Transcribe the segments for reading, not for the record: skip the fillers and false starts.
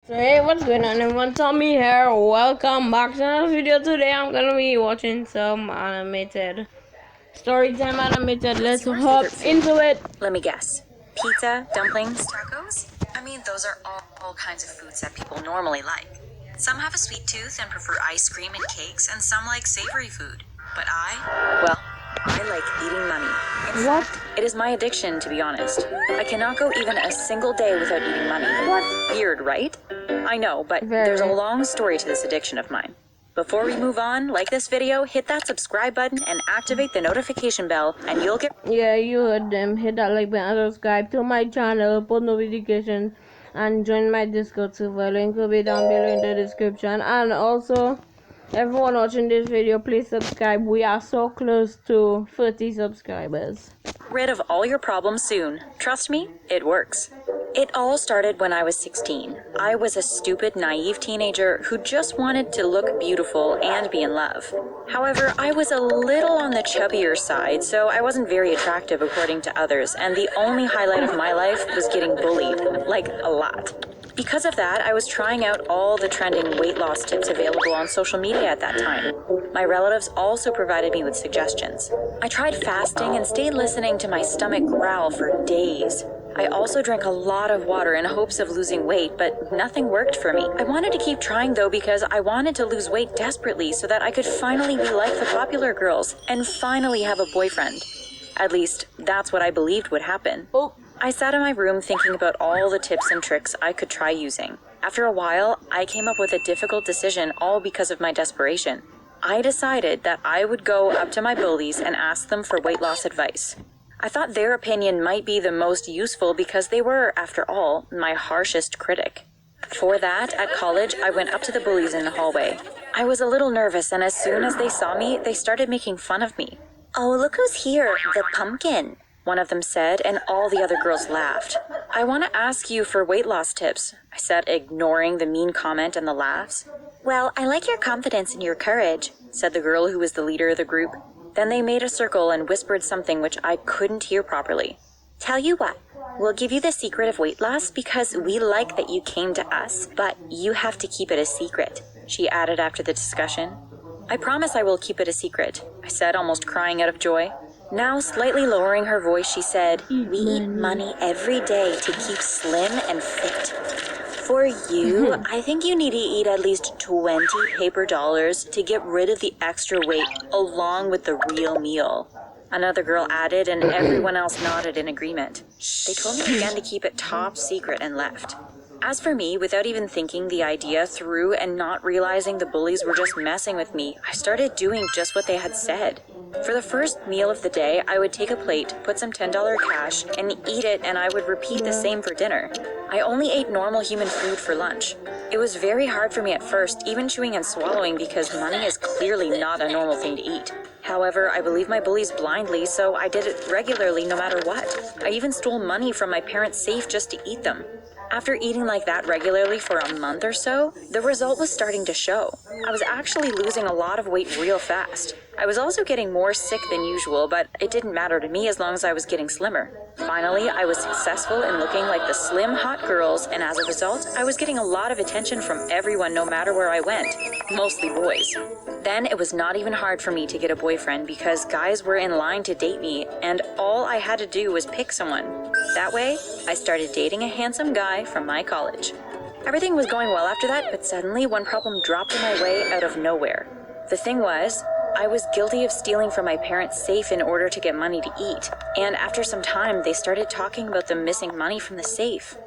So hey, what's going on everyone, Tommy here, welcome back to another video. Today I'm gonna be watching some animated Storytime animated. Let's hop into it. Let me guess. Pizza, dumplings, tacos? I mean, those are all kinds of foods that people normally like. Some have a sweet tooth and prefer ice cream and cakes, and some like savory food. But I like eating money. In fact, it is my addiction, to be honest. I cannot go even a single day without eating money. Weird, right? I know, but there's a long story to this addiction of mine. Before we move on, like this video, hit that subscribe button and activate the notification bell, and you'll get... Yeah, you heard them. Hit that like button, subscribe to my channel, put notifications, and join my Discord server. Link will be down below in the description. And also, everyone watching this video, please subscribe. We are so close to 30 subscribers. rid of all your problems soon. Trust me, it works. It all started when I was 16. I was a stupid, naive teenager who just wanted to look beautiful and be in love. However, I was a little on the chubbier side, so I wasn't very attractive according to others, and the only highlight of my life was getting bullied, like a lot. Because of that, I was trying out all the trending weight loss tips available on social media at that time. My relatives also provided me with suggestions. I tried fasting and stayed listening to my stomach growl for days. I also drank a lot of water in hopes of losing weight, but nothing worked for me. I wanted to keep trying though because I wanted to lose weight desperately so that I could finally be like the popular girls and finally have a boyfriend. At least, that's what I believed would happen. I sat in my room thinking about all the tips and tricks I could try using. After a while, I came up with a difficult decision, all because of my desperation. I decided that I would go up to my bullies and ask them for weight loss advice. I thought their opinion might be the most useful because they were, after all, my harshest critic. For that, at college, I went up to the bullies in the hallway. I was a little nervous, and as soon as they saw me, they started making fun of me. "Oh, look who's here, the pumpkin," one of them said, and all the other girls laughed. "I want to ask you for weight loss tips," I said, ignoring the mean comment and the laughs. "Well, I like your confidence and your courage," said the girl who was the leader of the group. Then they made a circle and whispered something which I couldn't hear properly. "Tell you what, we'll give you the secret of weight loss because we like that you came to us, but you have to keep it a secret," she added after the discussion. "I promise I will keep it a secret," I said, almost crying out of joy. Now, slightly lowering her voice, she said, "We eat money every day to keep slim and fit. For you, I think you need to eat at least 20 paper dollars to get rid of the extra weight along with the real meal." Another girl added, and everyone else nodded in agreement. They told me again to keep it top secret and left. As for me, without even thinking the idea through and not realizing the bullies were just messing with me, I started doing just what they had said. For the first meal of the day, I would take a plate, put some $10 cash, and eat it, and I would repeat the same for dinner. I only ate normal human food for lunch. It was very hard for me at first, even chewing and swallowing, because money is clearly not a normal thing to eat. However, I believed my bullies blindly, so I did it regularly no matter what. I even stole money from my parents' safe just to eat them. After eating like that regularly for a month or so, the result was starting to show. I was actually losing a lot of weight real fast. I was also getting more sick than usual, but it didn't matter to me as long as I was getting slimmer. Finally, I was successful in looking like the slim, hot girls, and as a result, I was getting a lot of attention from everyone no matter where I went, mostly boys. Then it was not even hard for me to get a boyfriend because guys were in line to date me, and all I had to do was pick someone. That way, I started dating a handsome guy from my college. Everything was going well after that, but suddenly one problem dropped in my way out of nowhere. The thing was, I was guilty of stealing from my parents' safe in order to get money to eat, and after some time, they started talking about them missing money from the safe.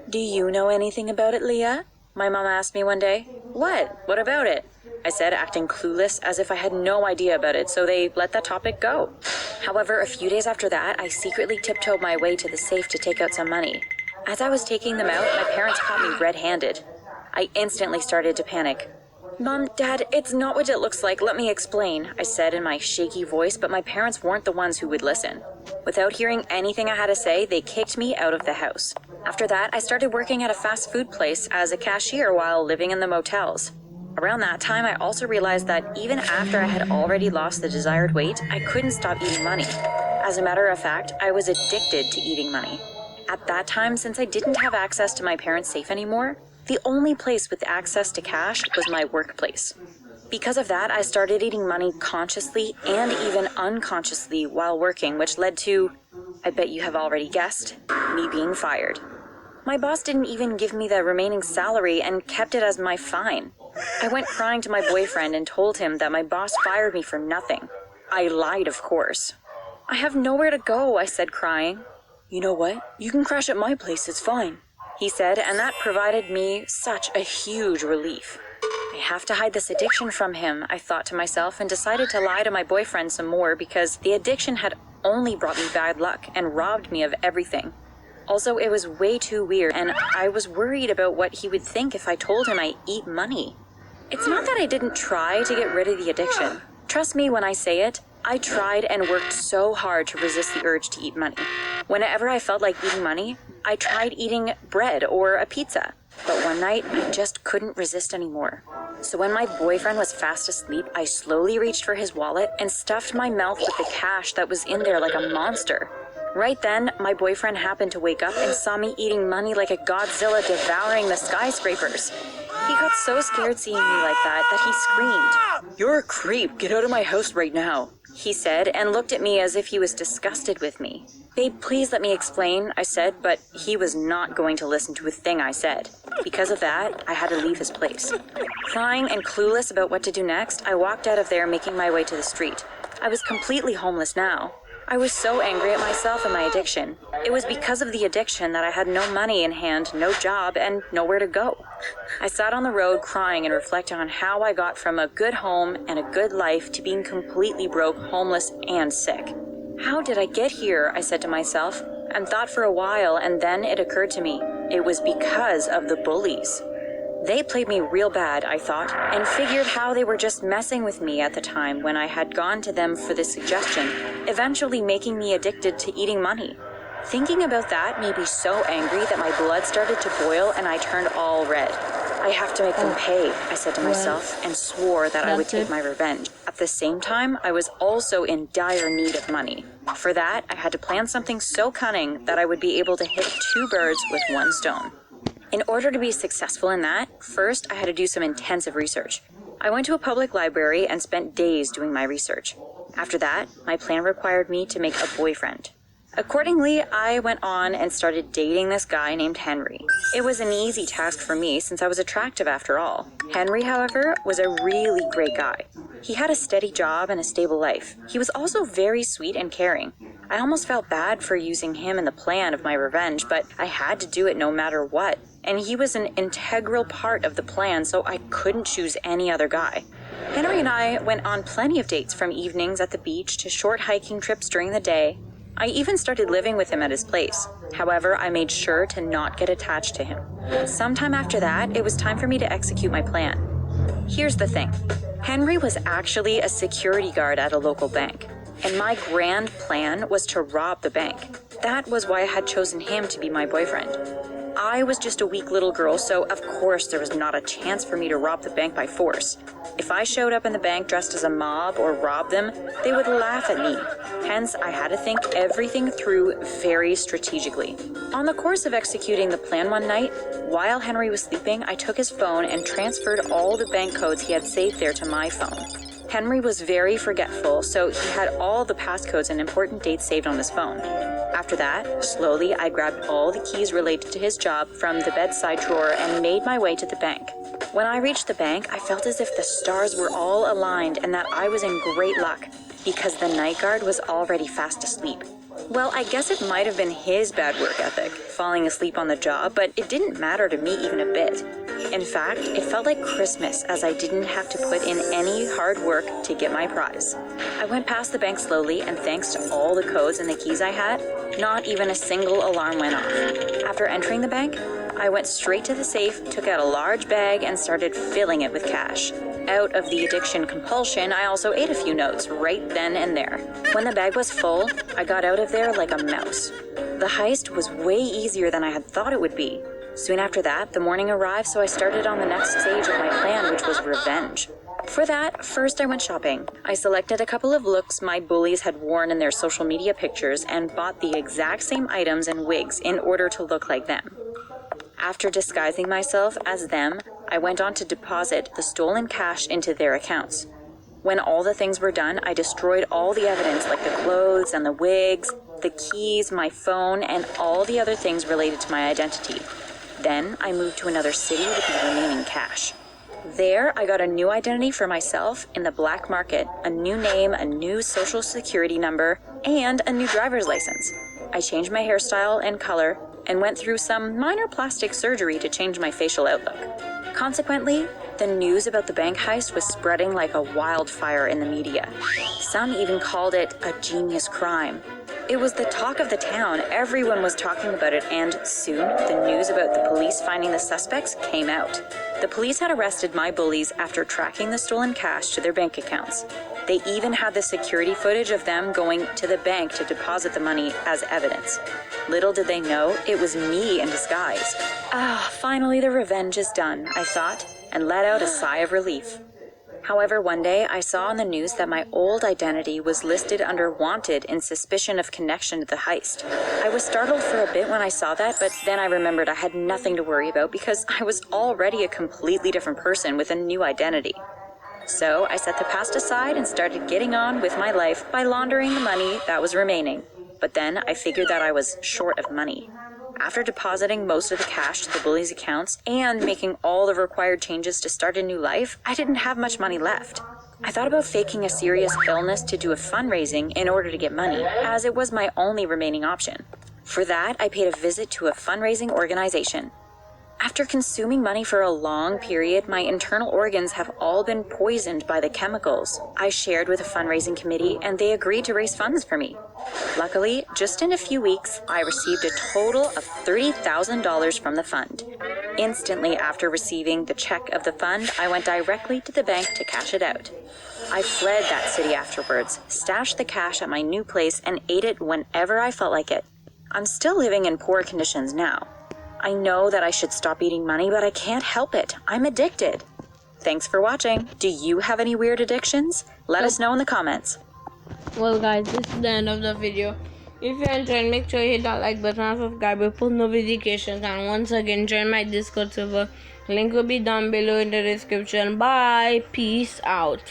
"Do you know anything about it, Leah?" my mom asked me one day. "What? What about it?" I said, acting clueless, as if I had no idea about it, so they let that topic go. However, a few days after that, I secretly tiptoed my way to the safe to take out some money. As I was taking them out, my parents caught me red-handed. I instantly started to panic. "Mom, Dad, it's not what it looks like, let me explain," I said in my shaky voice, but my parents weren't the ones who would listen. Without hearing anything I had to say, they kicked me out of the house. After that, I started working at a fast food place as a cashier while living in the motels. Around that time, I also realized that even after I had already lost the desired weight, I couldn't stop eating money. As a matter of fact, I was addicted to eating money. At that time, since I didn't have access to my parents' safe anymore, The only place with access to cash was my workplace. Because of that, I started eating money consciously and even unconsciously while working, which led to, I bet you have already guessed, me being fired. My boss didn't even give me the remaining salary and kept it as my fine. I went crying to my boyfriend and told him that my boss fired me for nothing. I lied, of course. I have nowhere to go, I said, crying. You know what? You can crash at my place, it's fine, he said, and that provided me such a huge relief. I have to hide this addiction from him, I thought to myself, and decided to lie to my boyfriend some more because the addiction had only brought me bad luck and robbed me of everything. Also, it was way too weird, and I was worried about what he would think if I told him I eat money. It's not that I didn't try to get rid of the addiction. Trust me when I say it, I tried and worked so hard to resist the urge to eat money. Whenever I felt like eating money, I tried eating bread or a pizza. But one night, I just couldn't resist anymore. So when my boyfriend was fast asleep, I slowly reached for his wallet and stuffed my mouth with the cash that was in there like a monster. Right then, my boyfriend happened to wake up and saw me eating money like a Godzilla devouring the skyscrapers. He got so scared seeing me like that he screamed, "You're a creep, get out of my house right now," he said, and looked at me as if he was disgusted with me. "Babe, please let me explain," I said, but he was not going to listen to a thing I said. Because of that, I had to leave his place. Crying and clueless about what to do next, I walked out of there, making my way to the street. I was completely homeless now. I was so angry at myself and my addiction. It was because of the addiction that I had no money in hand, no job, and nowhere to go. I sat on the road crying and reflecting on how I got from a good home and a good life to being completely broke, homeless, and sick. How did I get here? I said to myself, and thought for a while, and then it occurred to me. It was because of the bullies. They played me real bad, I thought, and figured how they were just messing with me at the time when I had gone to them for this suggestion, eventually making me addicted to eating money. Thinking about that made me so angry that my blood started to boil and I turned all red. I have to make them pay, I said to myself, and swore that I would take my revenge. At the same time, I was also in dire need of money. For that, I had to plan something so cunning that I would be able to hit two birds with one stone. In order to be successful in that, first I had to do some intensive research. I went to a public library and spent days doing my research. After that, my plan required me to make a boyfriend. Accordingly, I went on and started dating this guy named Henry. It was an easy task for me since I was attractive after all. Henry, however, was a really great guy. He had a steady job and a stable life. He was also very sweet and caring. I almost felt bad for using him in the plan of my revenge, but I had to do it no matter what. And he was an integral part of the plan, so I couldn't choose any other guy. Henry and I went on plenty of dates, from evenings at the beach to short hiking trips during the day. I even started living with him at his place. However, I made sure to not get attached to him. Sometime after that, it was time for me to execute my plan. Here's the thing. Henry was actually a security guard at a local bank, and my grand plan was to rob the bank. That was why I had chosen him to be my boyfriend. I was just a weak little girl, so of course there was not a chance for me to rob the bank by force. If I showed up in the bank dressed as a mob or robbed them, they would laugh at me. Hence, I had to think everything through very strategically. On the course of executing the plan one night, while Henry was sleeping, I took his phone and transferred all the bank codes he had saved there to my phone. Henry was very forgetful, so he had all the passcodes and important dates saved on his phone. After that, slowly I grabbed all the keys related to his job from the bedside drawer and made my way to the bank. When I reached the bank, I felt as if the stars were all aligned and that I was in great luck, because the night guard was already fast asleep. Well, I guess it might have been his bad work ethic, falling asleep on the job, but it didn't matter to me even a bit. In fact, it felt like Christmas, as I didn't have to put in any hard work to get my prize. I went past the bank slowly, and thanks to all the codes and the keys I had, not even a single alarm went off. After entering the bank, I went straight to the safe, took out a large bag, and started filling it with cash. Out of the addiction compulsion, I also ate a few notes right then and there. When the bag was full, I got out of there like a mouse. The heist was way easier than I had thought it would be. Soon after that, the morning arrived, so I started on the next stage of my plan, which was revenge. For that, first I went shopping. I selected a couple of looks my bullies had worn in their social media pictures and bought the exact same items and wigs in order to look like them. After disguising myself as them, I went on to deposit the stolen cash into their accounts. When all the things were done, I destroyed all the evidence like the clothes and the wigs, the keys, my phone, and all the other things related to my identity. Then I moved to another city with the remaining cash. There, I got a new identity for myself in the black market, a new name, a new social security number, and a new driver's license. I changed my hairstyle and color and went through some minor plastic surgery to change my facial outlook. Consequently, the news about the bank heist was spreading like a wildfire in the media. Some even called it a genius crime. It was the talk of the town. Everyone was talking about it, and soon the news about the police finding the suspects came out. The police had arrested my bullies after tracking the stolen cash to their bank accounts. They even had the security footage of them going to the bank to deposit the money as evidence. Little did they know it was me in disguise. Finally the revenge is done, I thought, and let out a sigh of relief. However, one day I saw on the news that my old identity was listed under wanted in suspicion of connection to the heist. I was startled for a bit when I saw that, but then I remembered I had nothing to worry about because I was already a completely different person with a new identity. So I set the past aside and started getting on with my life by laundering the money that was remaining. But then I figured that I was short of money. After depositing most of the cash to the bullies' accounts and making all the required changes to start a new life, I didn't have much money left. I thought about faking a serious illness to do a fundraising in order to get money, as it was my only remaining option. For that, I paid a visit to a fundraising organization. After consuming money for a long period, my internal organs have all been poisoned by the chemicals. I shared with a fundraising committee, and they agreed to raise funds for me. Luckily, just in a few weeks, I received a total of $30,000 from the fund. Instantly after receiving the check of the fund, I went directly to the bank to cash it out. I fled that city afterwards, stashed the cash at my new place, and ate it whenever I felt like it. I'm still living in poor conditions now. I know that I should stop eating money, but I can't help it. I'm addicted. Thanks for watching. Do you have any weird addictions? Let us know in the comments. Well guys, this is the end of the video. If you enjoyed, make sure you hit that like button and subscribe with post notifications, and once again join my Discord server. Link will be down below in the description. Bye, peace out.